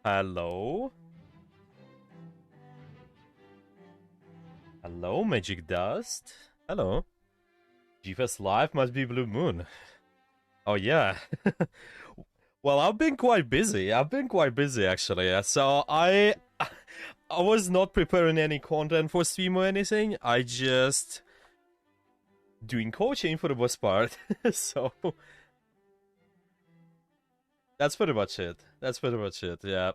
Hello? Hello, Magic Dust? Hello. Gefest Live must be Blue Moon. Oh, yeah. Well, I've been quite busy. Actually. So I was not preparing any content for stream or anything. I just doing coaching for the most part. So that's pretty much it. Yeah.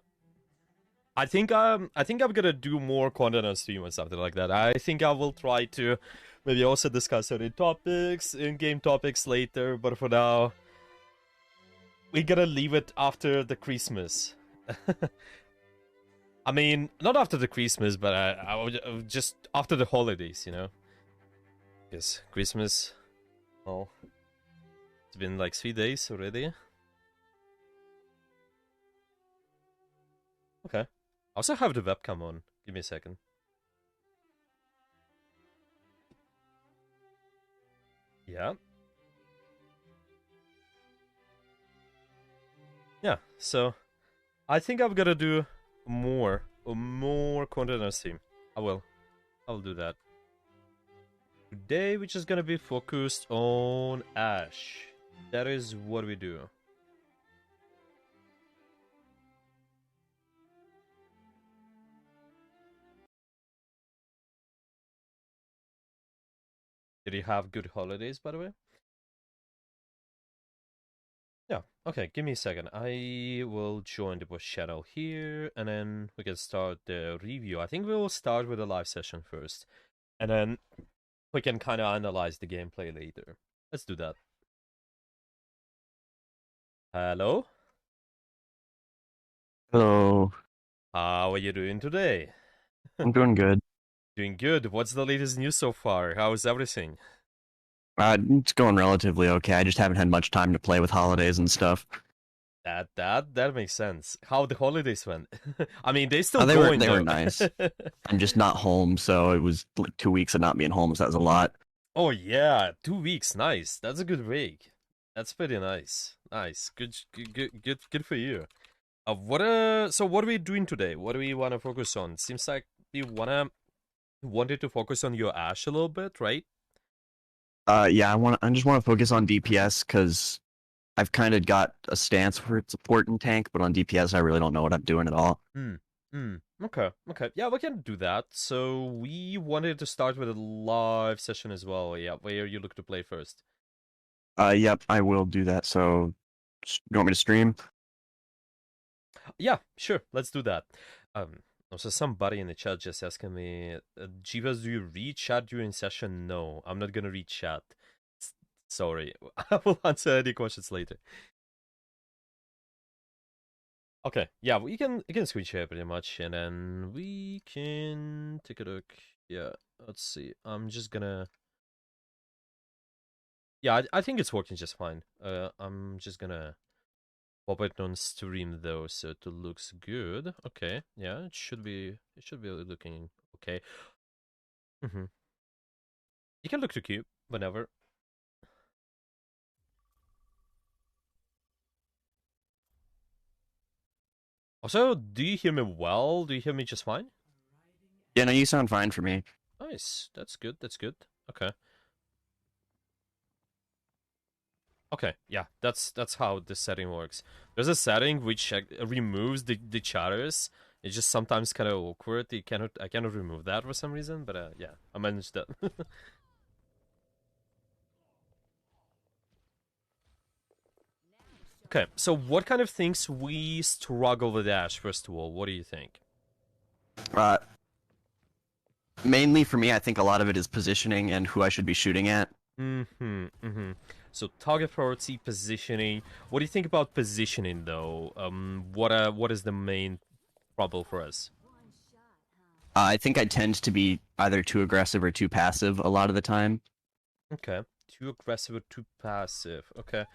I think I'm gonna do more content on stream or something like that. I think I will try to maybe also discuss certain topics, in-game topics later, but for now, we gotta leave it after the Christmas. I mean, not after the Christmas, but I would just after the holidays, you know? Because Christmas, well, it's been like 3 days already. Okay. I also have the webcam on. Give me a second. Yeah. Yeah, so I think I'm gonna do more content on Steam. I'll do that. Today we're just gonna be focused on Ashe. That is what we do. Did you have good holidays, by the way? Yeah, okay, give me a second. I will join the boss channel here, and then we can start the review. I think we'll start with a live session first, and then we can kind of analyze the gameplay later. Let's do that. Hello? Hello. How are you doing today? I'm doing good. Doing good. What's the latest news so far? How's everything? It's going relatively okay. I just haven't had much time to play with holidays and stuff. That makes sense. How the holidays went? I mean, they still They going were though. nice. I'm just not home, so it was like 2 weeks of not being home, so that was a lot. Oh yeah, 2 weeks. Nice. That's a good break. That's pretty nice. Nice. Good for you. So what are we doing today? What do we want to focus on? Seems like we wanted to focus on your Ashe a little bit, right? Yeah, I just want to focus on DPS because I've kind of got a stance for support and tank, but on DPS I really don't know what I'm doing at all. Okay. Yeah, we can do that. So we wanted to start with a live session as well. Yeah, where you look to play first. Yep, I will do that. So, you want me to stream? Yeah, sure. Let's do that. Also somebody in the chat just asking me, Jivas, do you read chat during session? No, I'm not gonna read chat. Sorry, I will answer any questions later. Okay, yeah, we can switch here pretty much, and then we can take a look. Yeah, let's see. I'm just gonna. Yeah, I think it's working just fine. I'm just gonna pop it on stream though, so it looks good. Okay, yeah, it should be looking okay. Mm-hmm. You can look to cube whenever. Also, do you hear me well? Do you hear me just fine? Yeah, no, you sound fine for me. Nice. That's good. That's good. Okay. Okay. Yeah. That's how this setting works. There's a setting which removes the chatters. It's just sometimes kind of awkward. I cannot remove that for some reason, but yeah, I managed that. Okay. So what kind of things we struggle with Ashe first of all? What do you think? Uh, Mainly for me, I think a lot of it is positioning and who I should be shooting at. Mm-hmm. Mm-hmm. So target priority positioning. What do you think about positioning though? What is the main trouble for us? I think I tend to be either too aggressive or too passive a lot of the time. Okay. Too aggressive or too passive. Okay.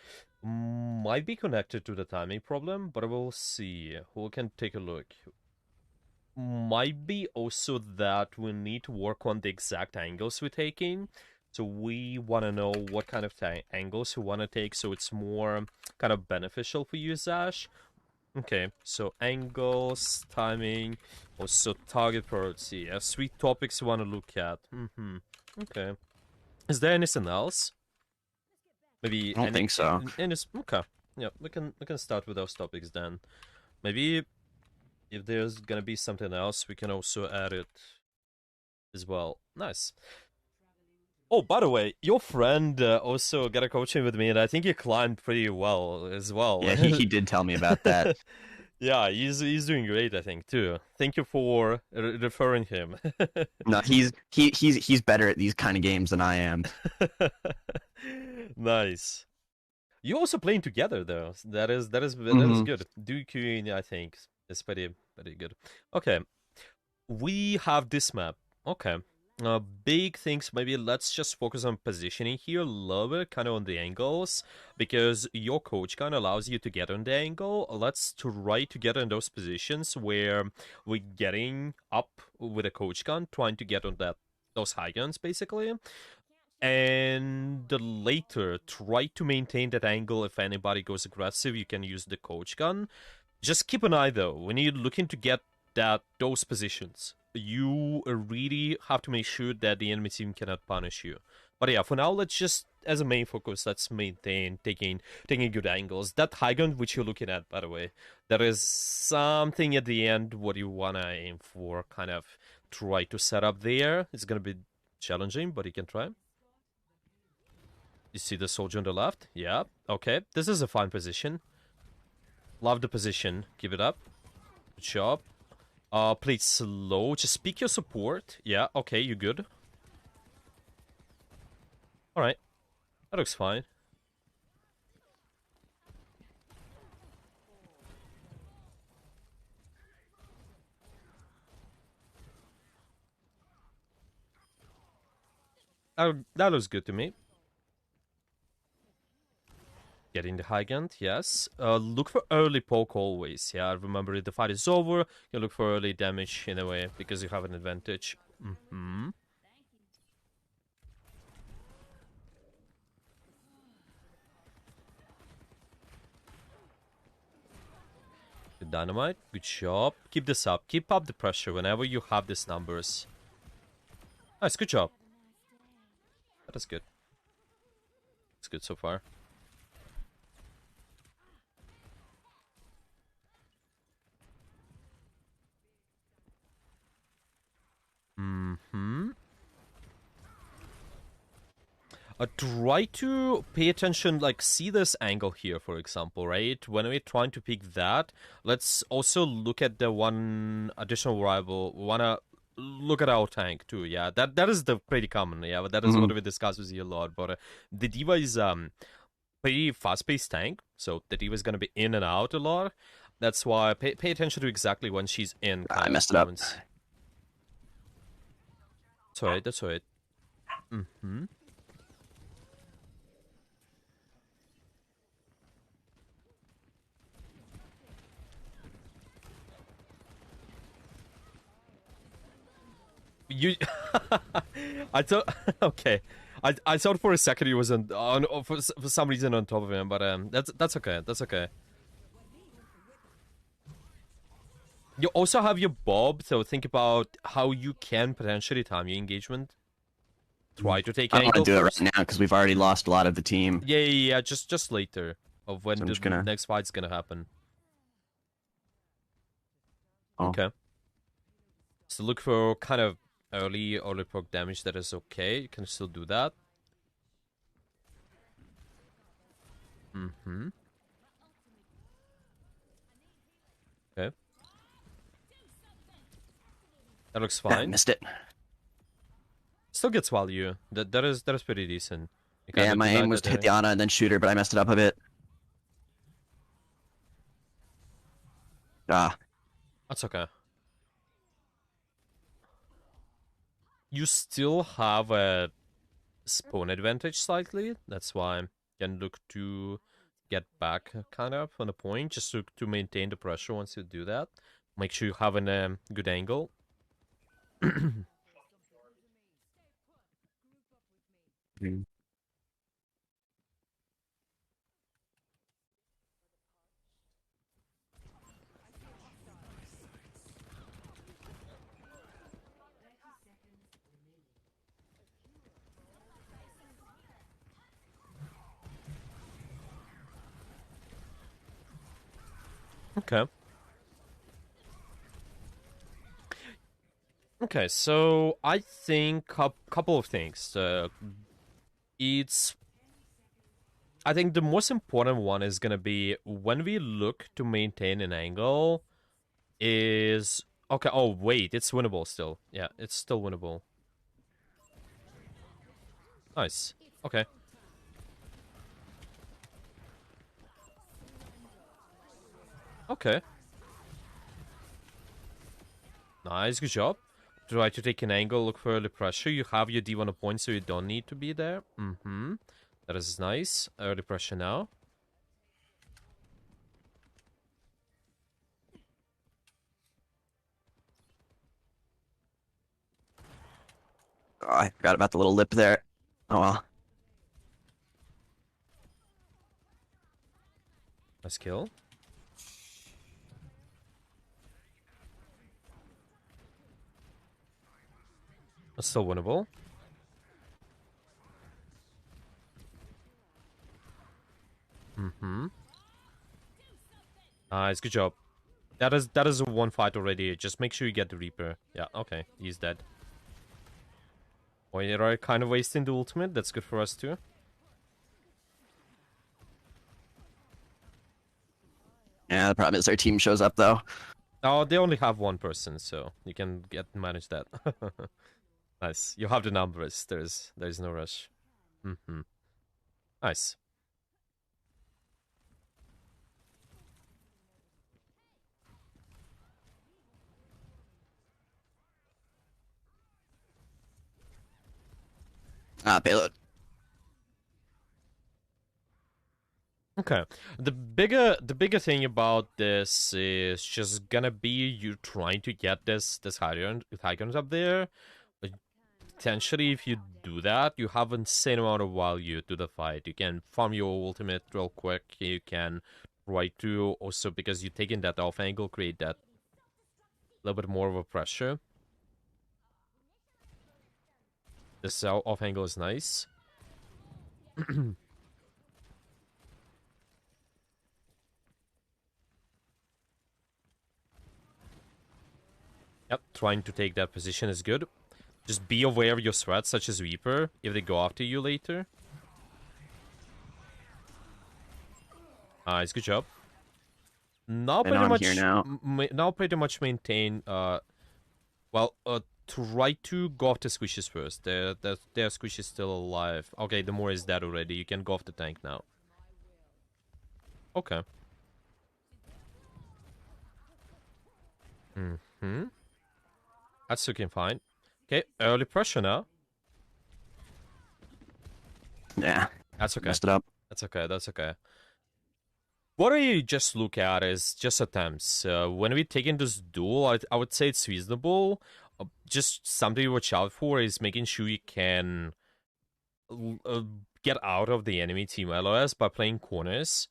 Might be connected to the timing problem, but we'll see. We can take a look. Might be also that we need to work on the exact angles we're taking. So we want to know what kind of angles we want to take so it's more kind of beneficial for you, Zash. Okay, so angles, timing, also target priority. Three topics we want to look at. Mm-hmm. Okay. Is there anything else? Maybe I don't think so. any okay. Yeah, we can start with those topics then. Maybe if there's gonna be something else, we can also add it as well. Nice. Oh, by the way, your friend also got a coaching with me, and I think he climbed pretty well as well. Yeah, he did tell me about that. Yeah, he's doing great, I think too. Thank you for referring him. No, he's better at these kind of games than I am. Nice. You also playing together though. That is Hmm. good. Dooku, I think, is pretty good. Okay, we have this map. Okay. Big things, maybe let's just focus on positioning here a little bit, kind of on the angles, because your coach gun allows you to get on the angle. Let's try to get in those positions where we're getting up with a coach gun, trying to get on those high guns, basically. And later, try to maintain that angle. If anybody goes aggressive, you can use the coach gun. Just keep an eye though when you're looking to get those positions. You really have to make sure that the enemy team cannot punish you. But yeah, for now, let's just as a main focus, let's maintain taking good angles. That high ground which you're looking at, by the way, there is something at the end what you wanna aim for. Kind of try to set up there. It's gonna be challenging, but you can try. You see the soldier on the left? Yeah. Okay. This is a fine position. Love the position. Give it up. Good job. Play it slow. Just pick your support. Yeah, okay, you're good. Alright. That looks fine. That looks good to me. Getting the high gun, yes. Look for early poke always. Yeah, remember if the fight is over, you look for early damage in a way because you have an advantage. Mm-hmm. Good dynamite. Good job. Keep this up. Keep up the pressure whenever you have these numbers. Nice. Good job. That is good. It's good so far. Mm-hmm. Try to pay attention, like, see this angle here, for example, right? When we're trying to pick that, let's also look at the one additional variable. We wanna look at our tank too. Yeah, that is the pretty common. Yeah, but that is Hmm. what we discuss with you a lot. But the diva is pretty fast-paced tank, so the diva is gonna be in and out a lot. That's why pay attention to exactly when she's in I kind of messed it up. moments. That's alright. That's alright. Mm-hmm. You, I thought okay. I thought for a second he was on for some reason on top of him, but that's okay. That's okay. You also have your bob, so think about how you can potentially time your engagement. Try to take I don't want to angle do it first. right now because we've already lost a lot of the team. Yeah. Just later of when So I'm the just gonna. next fight's gonna happen. Oh, Okay. So look for kind of early proc damage that is okay. You can still do that. Mm-hmm. Okay. That looks I fine. missed it. Still gets value. That is pretty decent. You kind Yeah, of my aim denied was that to hit the there. Ana and then shoot her, but I messed it up a bit. Ah, That's okay. You still have a spawn advantage slightly. That's why you can look to get back kind of on the point, just to maintain the pressure once you do that. Make sure you have a good angle. mm. Okay. Okay, so I think a couple of things. It's I think the most important one is gonna be when we look to maintain an angle is okay. Oh wait, it's winnable still. Yeah, it's still winnable. Nice. Okay. Okay. Nice. Good job. Try to take an angle, look for early pressure. You have your D1 a point, so you don't need to be there. Mm-hmm. That is nice. Early pressure now. Oh, I forgot about the little lip there. Oh well. Nice kill. That's still winnable. Mm-hmm. Nice. Good job. That is a one fight already. Just make sure you get the Reaper. Yeah, okay. He's dead. Oh, you're kind of wasting the ultimate. That's good for us too. Yeah, the problem is our team shows up though. Oh, they only have one person, so you can manage that. Nice. You have the numbers. There's no rush. Mm-hmm. Nice. Ah, payload. Okay. The bigger thing about this is just gonna be you trying to get this high ground up there. But potentially, if you do that, you have insane amount of value to the fight. You can farm your ultimate real quick. You can try to also, because you're taking that off angle, create that little bit more of a pressure. This off angle is nice. Yep, trying to take that position is good. Just be aware of your threats, such as Reaper, if they go after you later. Nice, good job. Now And pretty on here much, now. now pretty much maintain. Well, try to go off the squishes first. Their squish is still alive. Okay, the Moira is dead already. You can go off the tank now. Okay. Mm-hmm. That's looking fine. Okay, early pressure now. Yeah. That's okay. Messed it up. That's okay. That's okay. What I just look at is just attempts. When we take in this duel, I would say it's reasonable. Just something to watch out for is making sure you can get out of the enemy team LOS by playing corners.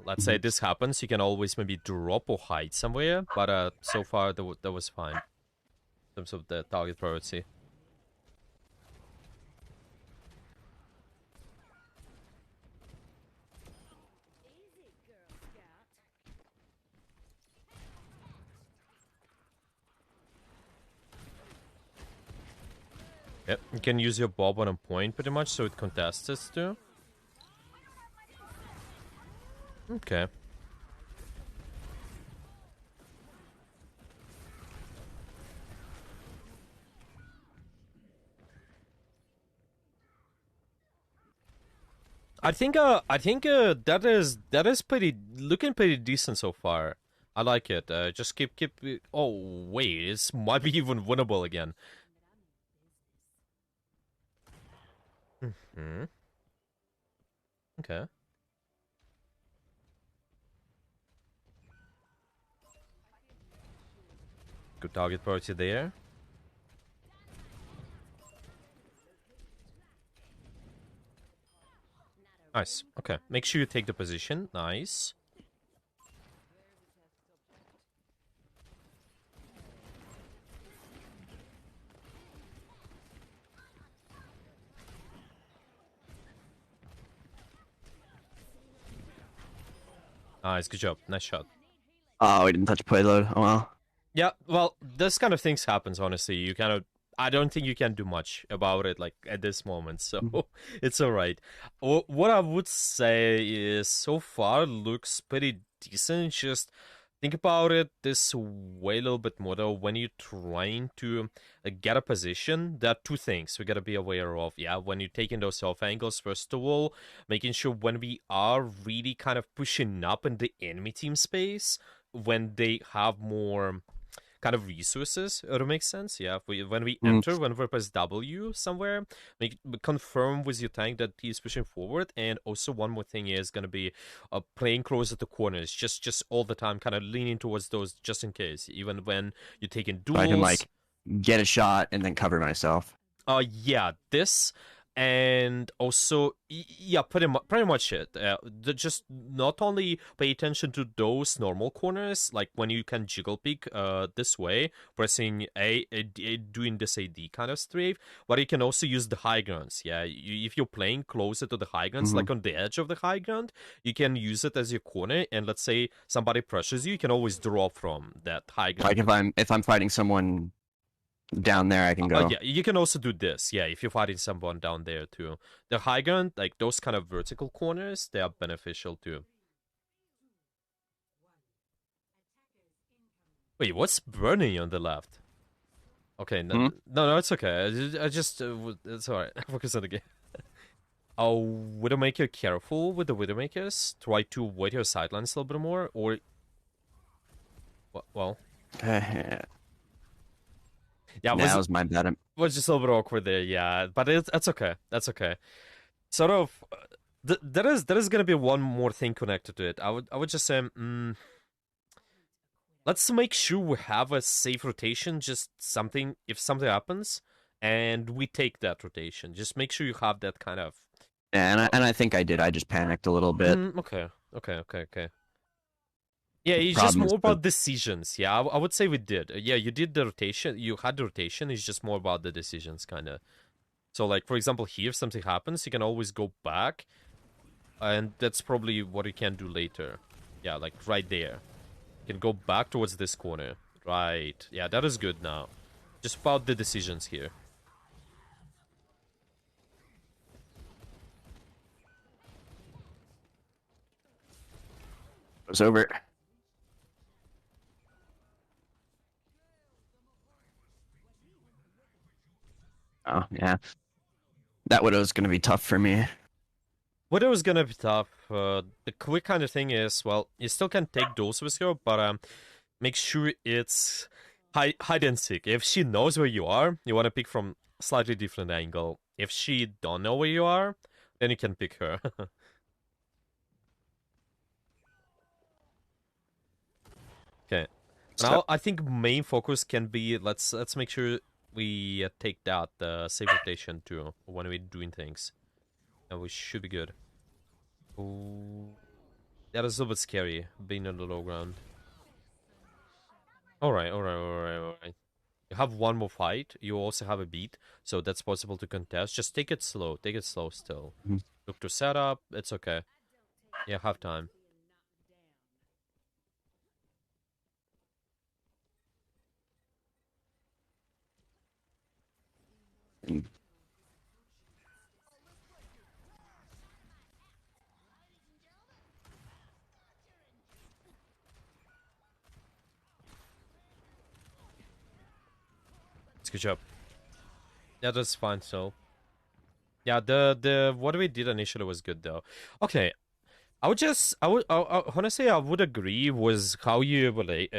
Let's say this happens, you can always maybe drop or hide somewhere, but so far that was fine in terms of the target priority. Yep, you can use your bob on a point pretty much, so it contests it too. Okay. I think that is pretty looking pretty decent so far. I like it. Just keep. Oh wait, it might be even winnable again. Hmm. Okay. Good target priority there. Nice. Okay. Make sure you take the position. Nice. Nice. Good job. Nice shot. Oh, we didn't touch payload. Oh well. Yeah. Well, this kind of things happens. Honestly, you kind of. I don't think you can do much about it, like at this moment. So it's all right. What I would say is, so far looks pretty decent. Just think about it this way a little bit more though. When you're trying to get a position, there are two things we gotta be aware of. Yeah, when you're taking those off angles, first of all, making sure when we are really kind of pushing up in the enemy team space, when they have more kind of resources, to make sense. Yeah, when we enter, when we press W somewhere, confirm with your tank that he's pushing forward. And also one more thing is gonna be playing close at the corners, just all the time, kind of leaning towards those just in case. Even when you're taking duels, So I can like get a shot and then cover myself. yeah, this. And also, yeah, pretty much it. Just not only pay attention to those normal corners, like when you can jiggle peek this way, pressing doing this AD kind of strafe, but you can also use the high grounds. Yeah, if you're playing closer to the high grounds, like on the edge of the high ground, you can use it as your corner. And let's say somebody pressures you can always draw from that high ground. Like if I'm fighting someone down there, I can go. Yeah, you can also do this. Yeah, if you're fighting someone down there too. The high ground, like those kind of vertical corners, they are beneficial too. Wait, what's burning on the left? Okay, no, it's okay. I just it's alright. Focus on the game. Oh, Widowmaker, careful with the Widowmakers. Try to wait your sidelines a little bit more, or well. Yeah, that was my bad. Was just a little bit awkward there, yeah. But that's okay. That's okay. Sort of. There is gonna be one more thing connected to it. I would just say, let's make sure we have a safe rotation. Just something if something happens, and we take that rotation. Just make sure you have that kind of. Yeah, and I think I did. I just panicked a little bit. Okay. Yeah, it's just more about decisions. Yeah, I would say we did. Yeah, you did the rotation. You had the rotation. It's just more about the decisions, kind of. So, like, for example, here, if something happens, you can always go back. And that's probably what you can do later. Yeah, like, right there. You can go back towards this corner. Right. Yeah, that is good now. Just about the decisions here. It's over. Oh yeah, that widow's gonna be tough for me. Widow is gonna be tough. The quick kind of thing is, well, you still can take those with her, but make sure it's hide and seek. If she knows where you are, you want to pick from slightly different angle. If she don't know where you are, then you can pick her. Okay. So, Now I think main focus can be let's make sure we take that save rotation too when we're doing things, and we should be good. Ooh, that is a little bit scary being on the low ground. All right, all right, all right, all right. You have one more fight. You also have a beat, so that's possible to contest. Just take it slow. Take it slow still. mhm. Look to set up. It's okay. Yeah, have time. And It's good job. Yeah, that's fine. So, yeah, the what we did initially was good though. Okay, I would honestly I would agree with how you relate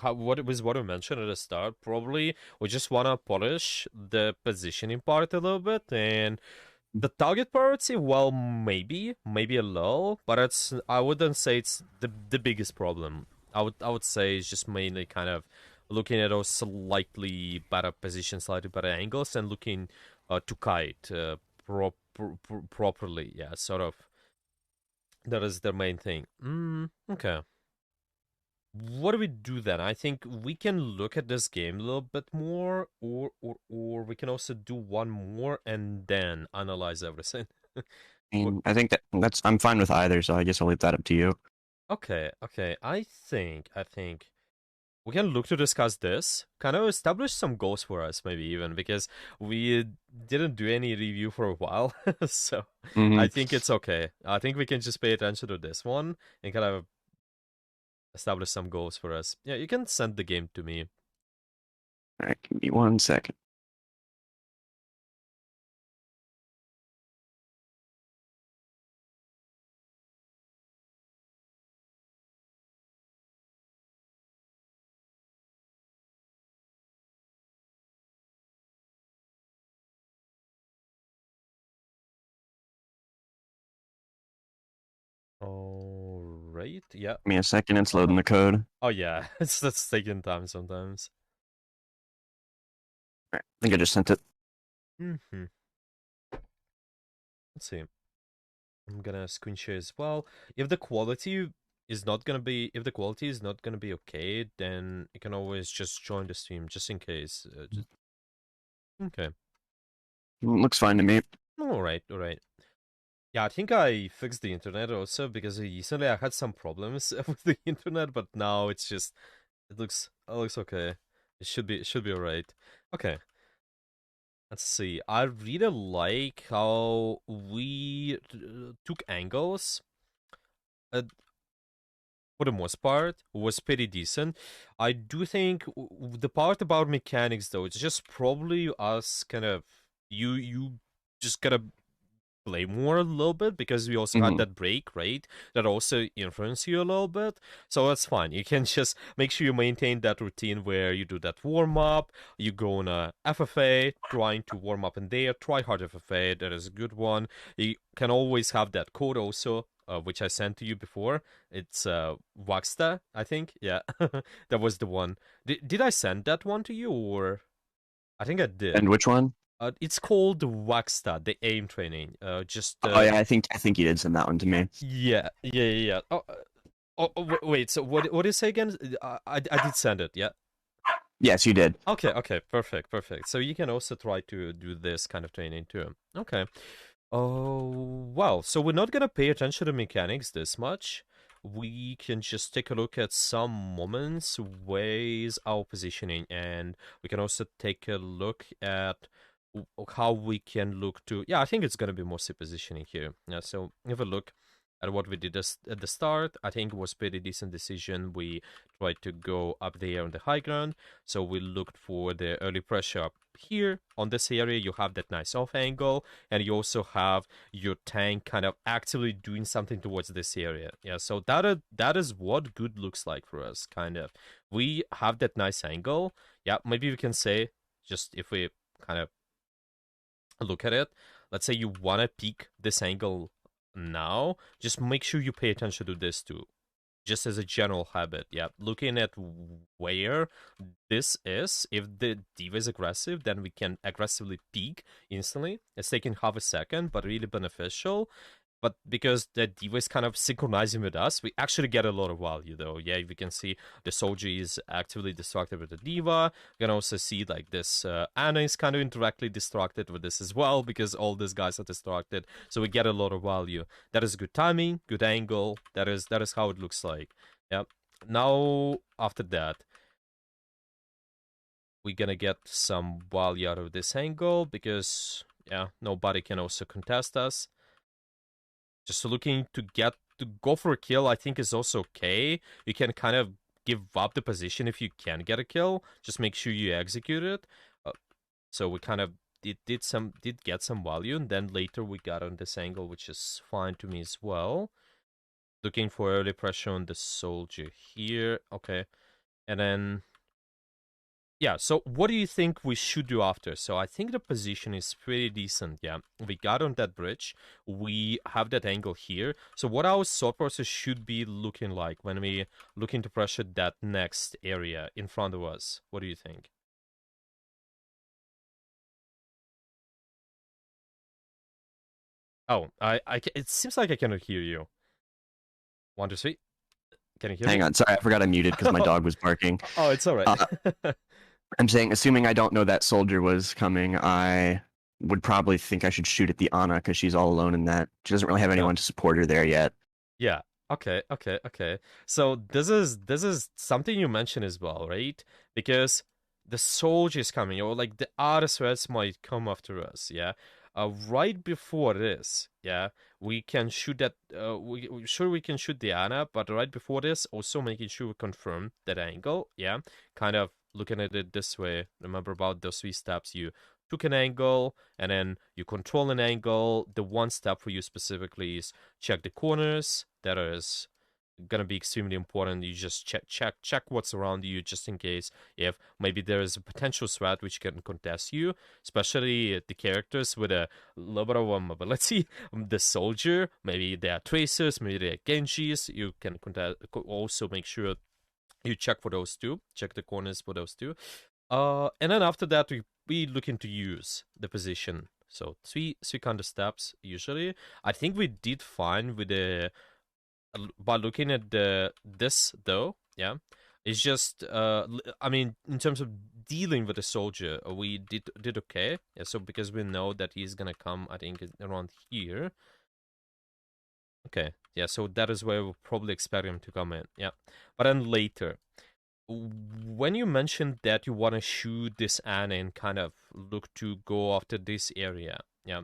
how what we mentioned at the start. Probably we just wanna polish the positioning part a little bit, and the target priority, well, maybe a little, but it's I wouldn't say it's the biggest problem. I would say it's just mainly kind of looking at those slightly better positions, slightly better angles, and looking to kite properly. Yeah, sort of. That is the main thing. Okay. What do we do then? I think we can look at this game a little bit more, or we can also do one more and then analyze everything. I think that's I'm fine with either, so I guess I'll leave that up to you. Okay, okay. I think we can look to discuss this, kind of establish some goals for us, maybe even because we didn't do any review for a while. So Hmm. I think it's okay. I think we can just pay attention to this one and kind of establish some goals for us. Yeah, you can send the game to me. All right, give me 1 second. All right. Yeah. Give me a second. It's loading the code. Oh yeah. It's that's taking time sometimes. All right, I think I just sent it. Hmm. Let's see. I'm gonna screen share as well. If the quality if the quality is not gonna be okay, then you can always just join the stream just in case. Okay. Looks fine to me. All right. All right. Yeah, I think I fixed the internet also because recently I had some problems with the internet, but now it's just it looks okay. It should be all right. Okay. Let's see. I really like how we took angles. Uh, for the most part, was pretty decent. I do think the part about mechanics, though, it's just probably us kind of you just gotta play more a little bit because we also had Hmm. that break, right? That also influenced you a little bit. So that's fine. You can just make sure you maintain that routine where you do that warm up, you go on a FFA, trying to warm up in there, try hard FFA, that is a good one. You can always have that code also. Which I sent to you before. It's Waxta, I think. Yeah, that was the one. Did I send that one to you, or I think I And did. which one? It's called Waxta, the aim training. Just Oh yeah, I think you did send that one to me. yeah, yeah, yeah. Yeah. Wait. So what did you say again? I did send it. Yeah. Yes, you did. Okay. Okay. Perfect. Perfect. So you can also try to do this kind of training too. Okay. Oh well. So we're not gonna pay attention to mechanics this much. We can just take a look at some moments, ways our positioning, and we can also take a look at how we can look to. Yeah, I think it's gonna be mostly positioning here. Yeah. So have a look. at what we did at the start. I think it was pretty decent decision. We tried to go up there on the high ground, so we looked for the early pressure up here on this area. You have that nice off angle, and you also have your tank kind of actively doing something towards this area. Yeah, so that is what good looks like for us, kind of. We have that nice angle. Yeah, maybe we can say, just if we kind of look at it, let's say you want to peek this angle now, just make sure you pay attention to this too, just as a general habit. Yeah, looking at where this is. If the diva is aggressive, then we can aggressively peek instantly. It's taking half a second, but really beneficial. But because the diva is kind of synchronizing with us, we actually get a lot of value though. Yeah, we can see the soldier is actively distracted with the diva. You can also see like this Anna is kind of indirectly distracted with this as well, because all these guys are distracted. So we get a lot of value. That is good timing, good angle. That is how it looks like. Yeah. Now after that, we're gonna get some value out of this angle because yeah, nobody can also contest us. Just looking to get to go for a kill, I think is also okay. You can kind of give up the position if you can get a kill. Just make sure you execute it. So we kind of did get some value, and then later we got on this angle, which is fine to me as well. Looking for early pressure on the soldier here. Okay, and then yeah, so what do you think we should do after? So I think the position is pretty decent, yeah. We got on that bridge, we have that angle here. So what our thought process should be looking like when we looking to pressure that next area in front of us? What do you think? Oh, it seems like I cannot hear you. 1, 2, 3. Can you hear Hang me? on, sorry, I forgot I muted because my dog was barking. Oh, it's all right. Uh, I'm saying, assuming I don't know that soldier was coming, I would probably think I should shoot at the Ana because she's all alone in that. She doesn't really have Yeah. anyone to support her there yet. Yeah. Okay, okay, okay. So this is something you mentioned as well, right? Because the soldiers coming, or like the other threats might come after us, yeah. Right before this, yeah, we can shoot that. Sure we can shoot the Ana, but right before this, also making sure we confirm that angle, yeah. Kind of looking at it this way. Remember about those 3 steps? You took an angle, and then you control an angle. The one step for you specifically is check the corners. That is gonna be extremely important. You just check what's around you, just in case if maybe there is a potential threat which can contest you, especially the characters with a little bit of mobility. The soldier, maybe they are tracers, maybe they are Genjis. You can also make sure you check for those two, check the corners for those two. And then after that, we looking to use the position. So three kind of steps usually. I think we did fine with the by looking at the this though. Yeah, it's just I mean, in terms of dealing with the soldier, we did okay. Yeah, so because we know that he's gonna come, I think around here. Okay, yeah, so that is where we'll probably expect him to come in. Yeah, but then later, when you mentioned that you want to shoot this Anne and kind of look to go after this area, yeah.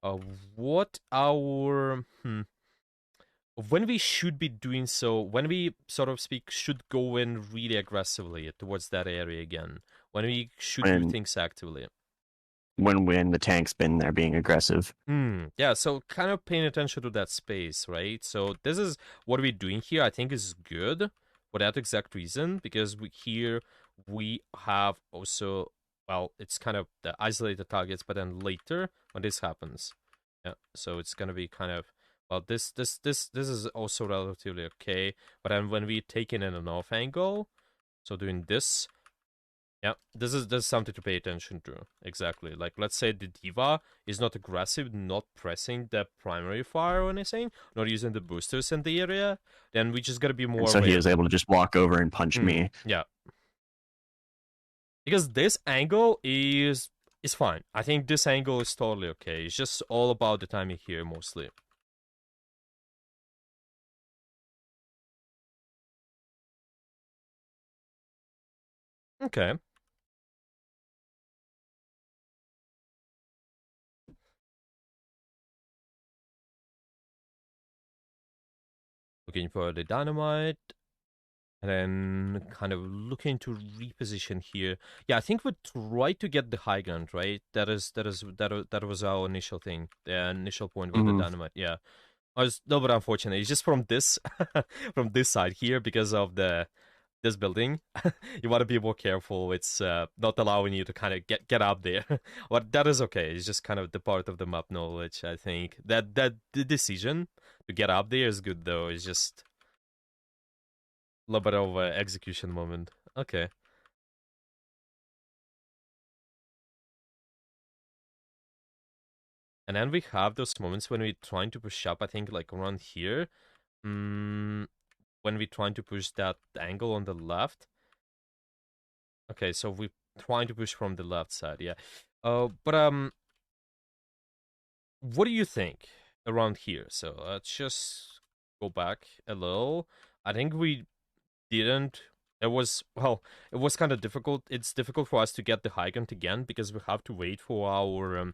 Uh, what our when we should be doing so, when we sort of speak, should go in really aggressively towards that area again. When we should do When things actively. when the tank's been there being aggressive. Yeah, so kind of paying attention to that space, right? So this is what we're doing here. I think is good for that exact reason, because we have also, well, it's kind of the isolated targets, but then later when this happens, yeah, so it's gonna be kind of, well, this is also relatively okay, but then when we take in an off angle, so doing this. Yeah, this is something to pay attention to. Exactly. Like, let's say the diva is not aggressive, not pressing the primary fire or anything, not using the boosters in the area, then we just gotta be And more so he aware. was able to just walk over and punch me. Yeah, because this angle is fine. I think this angle is totally okay. It's just all about the timing here mostly. Okay. looking for the dynamite, and then kind of looking to reposition here. Yeah, I think we tried to get the high ground, right? That was our initial thing, the initial point with the Hmm. dynamite. Yeah, I was no, but unfortunately, it's just from this from this side here because of the this building. You want to be more careful. It's not allowing you to kind of get up there. But that is okay. It's just kind of the part of the map knowledge. I think that the decision to get up there is good though. It's just a little bit of execution moment. Okay. And then we have those moments when we're trying to push up, I think, like around here. When we're trying to push that angle on the left. Okay, so we're trying to push from the left side, yeah. But what do you think around here? So let's just go back a little. I think we didn't. It was well. It was kind of difficult. It's difficult for us to get the high ground again because we have to wait for our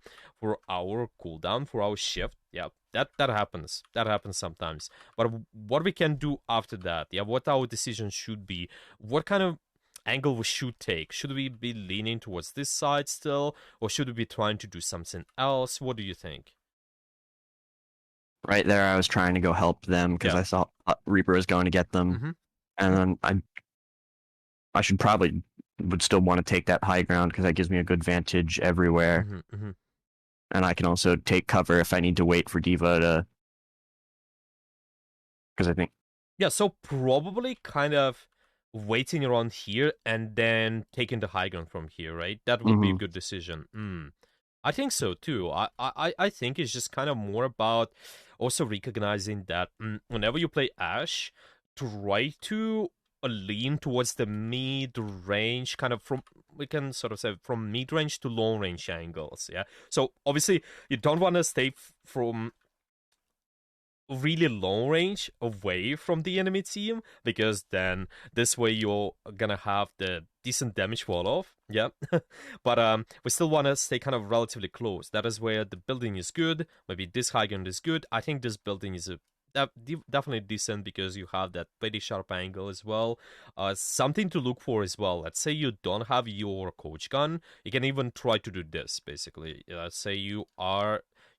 cooldown for our shift. Yeah, that happens. That happens sometimes. But what we can do after that? Yeah, what our decision should be? What kind of angle we should take? Should we be leaning towards this side still, or should we be trying to do something else? What do you think? Right there, I was trying to go help them because Yeah. I saw Reaper was going to get them, Mm-hmm. and then I should probably would still want to take that high ground because that gives me a good vantage everywhere, Mm-hmm. Mm-hmm. and I can also take cover if I need to wait for Diva to. Because I think. Yeah, so probably kind of waiting around here and then taking the high ground from here, right? That would be a Hmm. good decision. I think so too. I think it's just kind of more about also recognizing that whenever you play Ashe, try to lean towards the mid range, kind of from we can sort of say from mid range to long range angles. Yeah. So obviously you don't want to stay from really long range away from the enemy team because then this way you're gonna have the decent damage fall off. Yeah. But we still want to stay kind of relatively close. That is where the building is good. Maybe this high ground is good. I think this building is definitely decent because you have that pretty sharp angle as well. Something to look for as well. Let's say you don't have your coach gun, you can even try to do this basically. Let's say you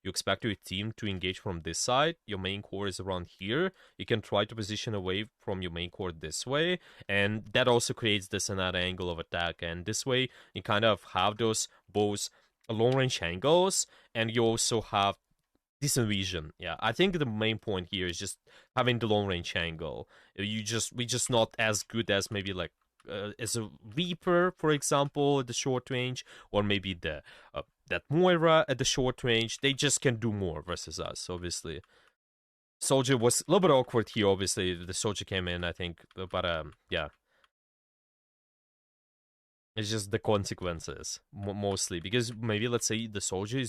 expect your team to engage from this side. Your main core is around here. You can try to position away from your main core this way, and that also creates this and that angle of attack. And this way, you kind of have those both long range angles, and you also have decent vision. Yeah, I think the main point here is just having the long range angle. We just not as good as maybe like as a Reaper, for example, at the short range, or maybe the that Moira at the short range. They just can do more versus us, obviously. Soldier was a little bit awkward here, obviously. The Soldier came in, I think, but yeah. It's just the consequences, mostly. Because maybe, let's say, the Soldier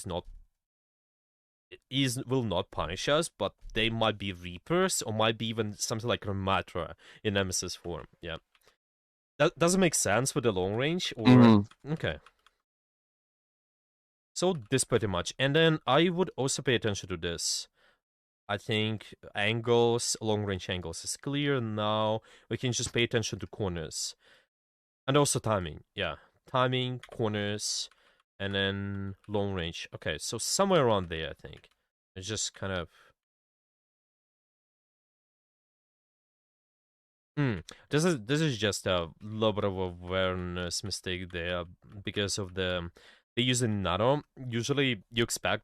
will not punish us, but they might be Reapers, or might be even something like Ramatra in Nemesis form. Yeah. That doesn't make sense with the long range, or... Hmm. Okay. So this pretty much. And then I would also pay attention to this. I think angles, long range angles is clear. Now we can just pay attention to corners. And also timing. Yeah. Timing, corners, and then long range. Okay, so somewhere around there, I think. It's just kind of... This is just a little bit of awareness mistake there because of they use a nano. Usually, you expect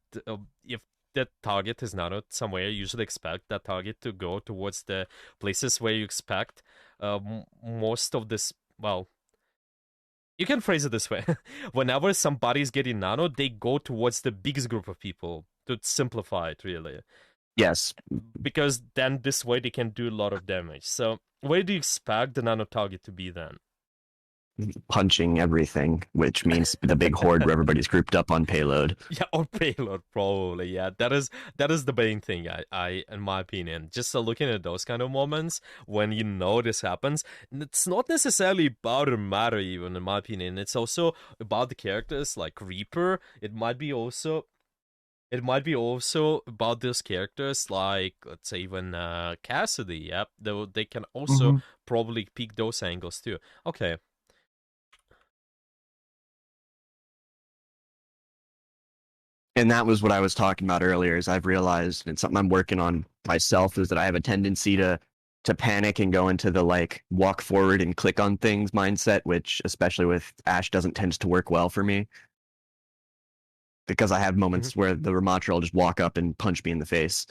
if the target is nano somewhere, you usually expect that target to go towards the places where you expect most of this. Well, you can phrase it this way: whenever somebody's getting nano, they go towards the biggest group of people. To simplify it, really, Yes. because then this way they can do a lot of damage. So where do you expect the nano target to be then? Punching everything, which means the big horde where everybody's grouped up on payload. Yeah, or payload probably. Yeah, that is the main thing. I in my opinion, just looking at those kind of moments when you know this happens, it's not necessarily about a matter. Even in my opinion, it's also about the characters like Reaper. It might be also it might be also about those characters, like let's say even Cassidy. Yep, though they can also Hmm. probably pick those angles too. Okay. And that was what I was talking about earlier. Is I've realized, and it's something I'm working on myself, is that I have a tendency to panic and go into the like walk forward and click on things mindset, which especially with Ashe doesn't tends to work well for me because I have Mhm. moments where the Ramattra will just walk up and punch me in the face.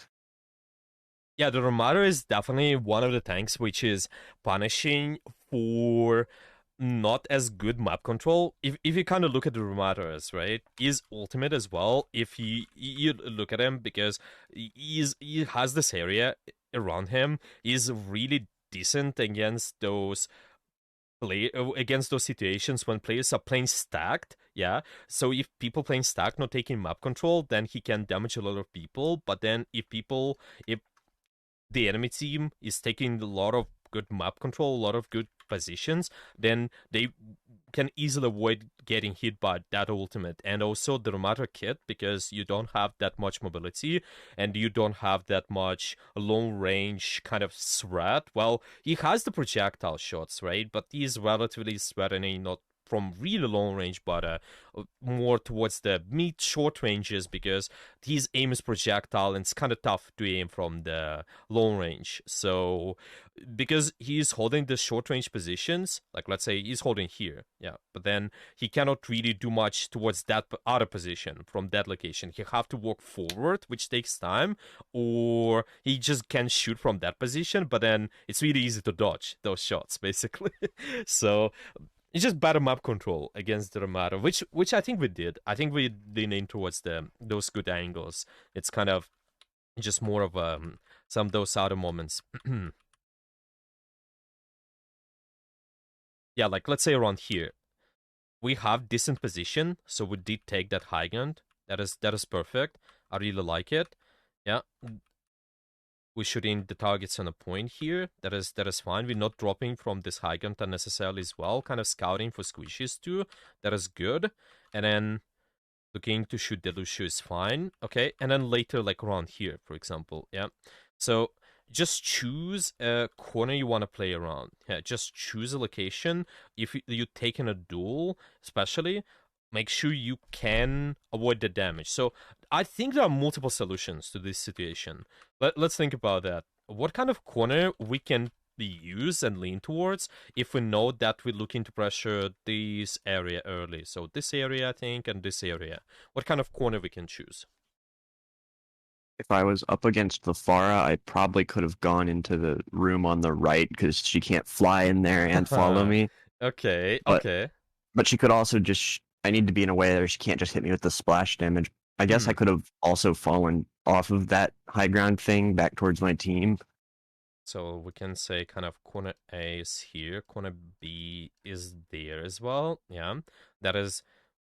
Yeah, the Ramada is definitely one of the tanks which is punishing for not as good map control. If you kind of look at the Ramadas, right, his ultimate as well. If you look at him, because he has this area around him, he's really decent against those situations when players are playing stacked. Yeah, so if people playing stacked not taking map control, then he can damage a lot of people. But then if the enemy team is taking a lot of good map control, a lot of good positions, then they can easily avoid getting hit by that ultimate. And also the Ramada kit, because you don't have that much mobility and you don't have that much long range kind of threat. Well, he has the projectile shots, right? But he's relatively threatening, not from really long range, but more towards the mid short ranges, because his aim is projectile and it's kind of tough to aim from the long range. So because he's holding the short range positions, like let's say he's holding here, yeah, but then he cannot really do much towards that other position from that location. He have to walk forward, which takes time, or he just can shoot from that position, but then it's really easy to dodge those shots basically. So it's just better map control against the Ramada, which I think we did. I think we lean in towards those good angles. It's kind of just more of some of those other moments. Yeah, like let's say around here, we have decent position, so we did take that high ground. That is perfect. I really like it. Yeah, we're shooting the targets on a point here. That is fine. We're not dropping from this high ground unnecessarily as well. Kind of scouting for squishes too. That is good. And then looking to shoot Delushu is fine. Okay, and then later, like around here, for example. Yeah. So just choose a corner you want to play around. Yeah, just choose a location. If you take in a duel, especially, make sure you can avoid the damage. So I think there are multiple solutions to this situation. Let's think about that. What kind of corner we can use and lean towards if we know that we're looking to pressure this area early? So this area, I think, and this area. What kind of corner we can choose? If I was up against the Farah, I probably could have gone into the room on the right because she can't fly in there and follow me. Okay, But okay. she could also just. I need to be in a way that she can't just hit me with the splash damage. I guess I Hmm. could have also fallen off of that high ground thing back towards my team. So we can say kind of corner A is here, corner B is there as well. Yeah, that is,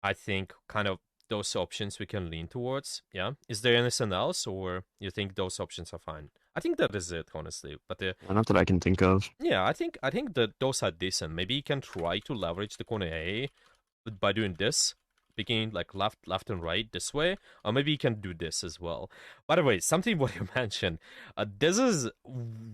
I think, kind of those options we can lean towards. Yeah, is there anything else, or you think those options are fine? I think that is it, honestly. But Not that I can think of. yeah, I think that those are decent. Maybe you can try to leverage the corner A by doing this, picking like left and right this way, or maybe you can do this as well. By the way, something what you mentioned, this is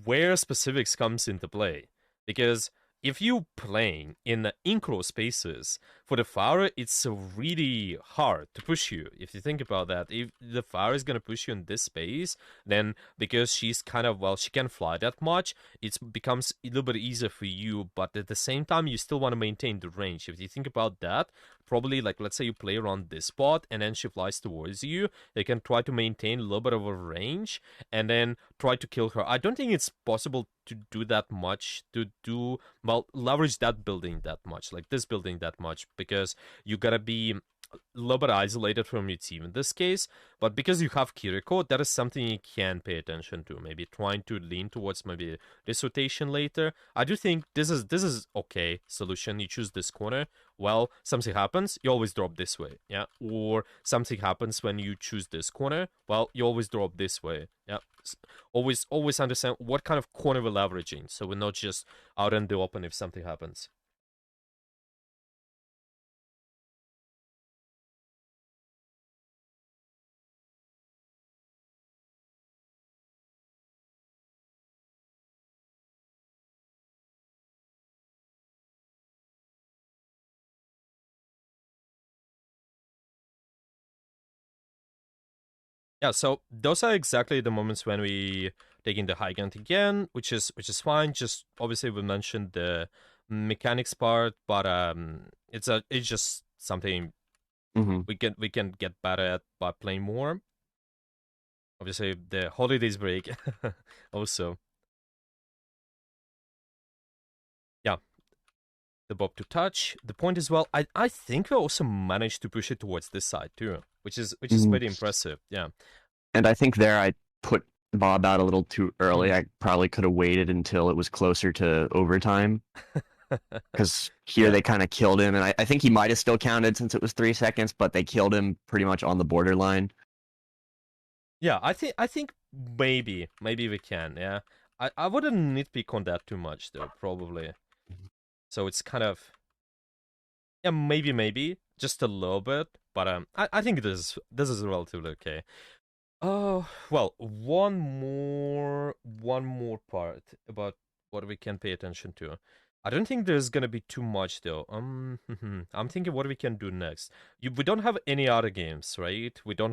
where specifics comes into play, because if you playing in enclosed spaces for the fire, it's really hard to push you. If you think about that, if the fire is gonna push you in this space, then because she's kind of, well, she can fly that much, it becomes a little bit easier for you, but at the same time you still want to maintain the range. If you think about that, probably like let's say you play around this spot and then she flies towards you, they can try to maintain a little bit of a range and then try to kill her. I don't think it's possible to do that much, to do, well, leverage that building that much, like this building that much, because you gotta be a little bit isolated from your team in this case. But because you have Kiriko, that is something you can pay attention to. Maybe trying to lean towards maybe this rotation later. I do think this is okay solution. You choose this corner. Well, something happens, you always drop this way. Yeah. Or something happens when you choose this corner. Well, you always drop this way. Yeah. Always understand what kind of corner we're leveraging, so we're not just out in the open if something happens. Yeah, so those are exactly the moments when we take in the high ground again, which is fine. Just obviously we mentioned the mechanics part, but it's just something Hmm. we can get better at by playing more. Obviously the holidays break also. Yeah, the bob to touch. The point as well. I think we also managed to push it towards this side too, which is Hmm. pretty impressive. Yeah. And I think there I put Bob out a little too early. Mhm. I probably could have waited until it was closer to overtime because here Yeah. they kind of killed him, and I think he might have still counted since it was 3 seconds, but they killed him pretty much on the borderline. Yeah, I think maybe we can. Yeah, I wouldn't nitpick on that too much though. Probably. So it's kind of yeah, maybe just a little bit, but I think this is relatively okay. Oh well, one more part about what we can pay attention to. I don't think there's gonna be too much though. I'm thinking what we can do next. We don't have any other games, right? We don't